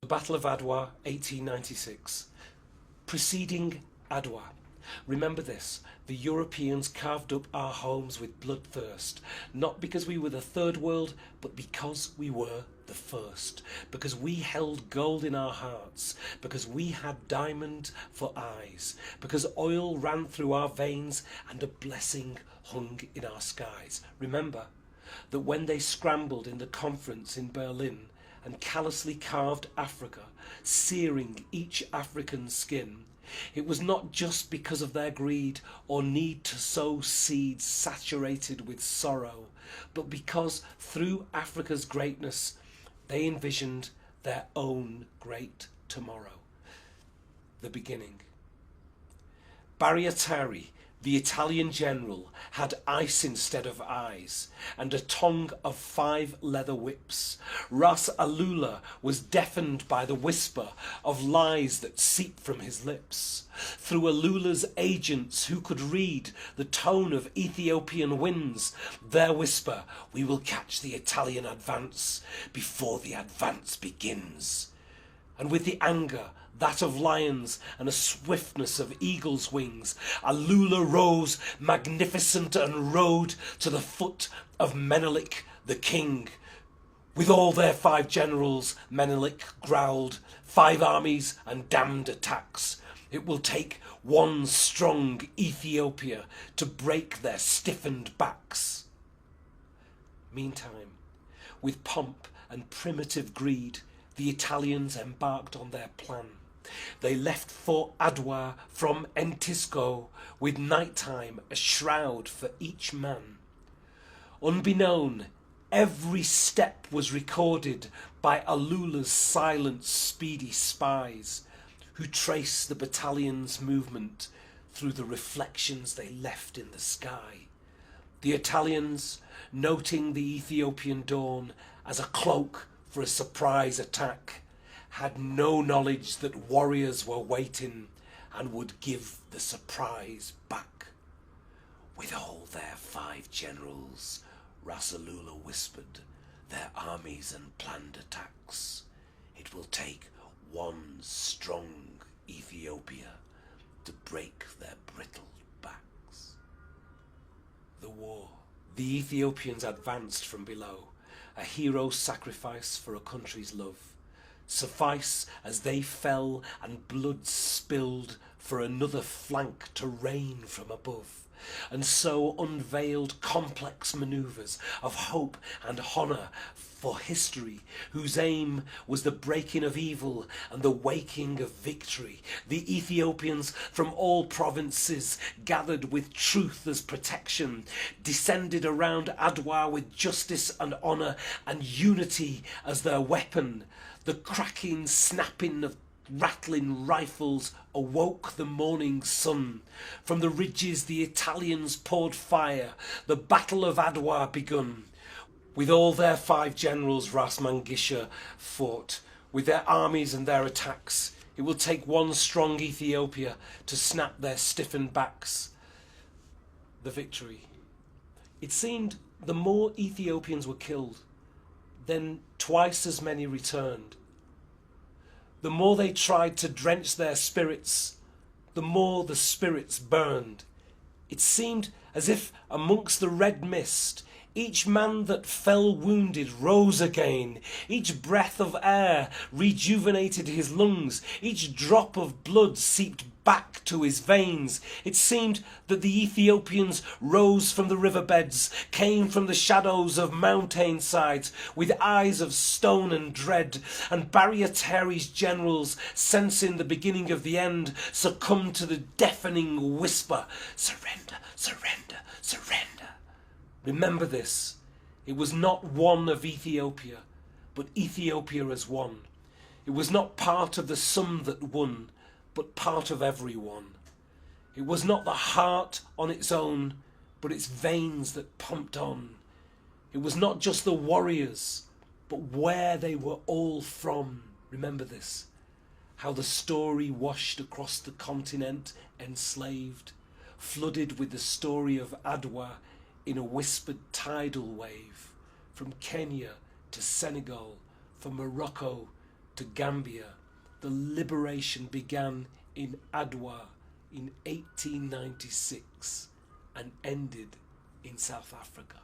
Battle of Adwa, 1896. Preceding Adwa. Remember this, the Europeans carved up our homes with bloodthirst, not because we were the third world, but because we were the first, because we held gold in our hearts, because we had diamond for eyes, because oil ran through our veins and a blessing hung in our skies. Remember that when they scrambled in the conference in Berlin and callously carved Africa, searing each African skin, it was not just because of their greed or need to sow seeds saturated with sorrow, but because through Africa's greatness they envisioned their own great tomorrow. The beginning. Barriatari, the Italian general, had ice instead of eyes, and a tongue of 5 leather whips. Ras Alula was deafened by the whisper of lies that seeped from his lips. Through Alula's agents who could read the tone of Ethiopian winds, their whisper, "We will catch the Italian advance before the advance begins." And with the anger, that of lions, and a swiftness of eagle's wings, Alula rose magnificent and rode to the foot of Menelik the king. With all their 5 generals, Menelik growled, 5 armies and damned attacks. It will take one strong Ethiopia to break their stiffened backs. Meantime, with pomp and primitive greed, the Italians embarked on their plan. They left for Adwa from Entisco, with nighttime a shroud for each man. Unbeknown, every step was recorded by Alula's silent, speedy spies, who traced the battalion's movement through the reflections they left in the sky. The Italians, noting the Ethiopian dawn as a cloak for a surprise attack, had no knowledge that warriors were waiting and would give the surprise back. With all their 5 generals, Ras Alula whispered, their armies and planned attacks, it will take one strong Ethiopia to break their brittle backs. The war. The Ethiopians advanced from below, a hero's sacrifice for a country's love. Suffice as they fell and blood spilled for another flank to rain from above, and so unveiled complex manoeuvres of hope and honour for history, whose aim was the breaking of evil and the waking of victory. The Ethiopians from all provinces, gathered with truth as protection, descended around Adwa with justice and honour and unity as their weapon. The cracking, snapping of rattling rifles awoke the morning sun. From the ridges the Italians poured fire. The Battle of Adwa begun. With all their 5 generals Ras Mangisha fought, with their armies and their attacks. It will take one strong Ethiopia to snap their stiffened backs. The victory. It seemed the more Ethiopians were killed, then twice as many returned. The more they tried to drench their spirits, the more the spirits burned. It seemed as if amongst the red mist, each man that fell wounded rose again. Each breath of air rejuvenated his lungs. Each drop of blood seeped back to his veins. It seemed that the Ethiopians rose from the riverbeds, came from the shadows of mountain sides, with eyes of stone and dread, and Barriatari's generals, sensing the beginning of the end, succumbed to the deafening whisper, "Surrender, surrender, surrender." Remember this, it was not one of Ethiopia, but Ethiopia as one. It was not part of the some that won, but part of everyone. It was not the heart on its own, but its veins that pumped on. It was not just the warriors, but where they were all from. Remember this, how the story washed across the continent enslaved, flooded with the story of Adwa in a whispered tidal wave, from Kenya to Senegal, from Morocco to Gambia. The liberation began in Adwa in 1896 and ended in South Africa.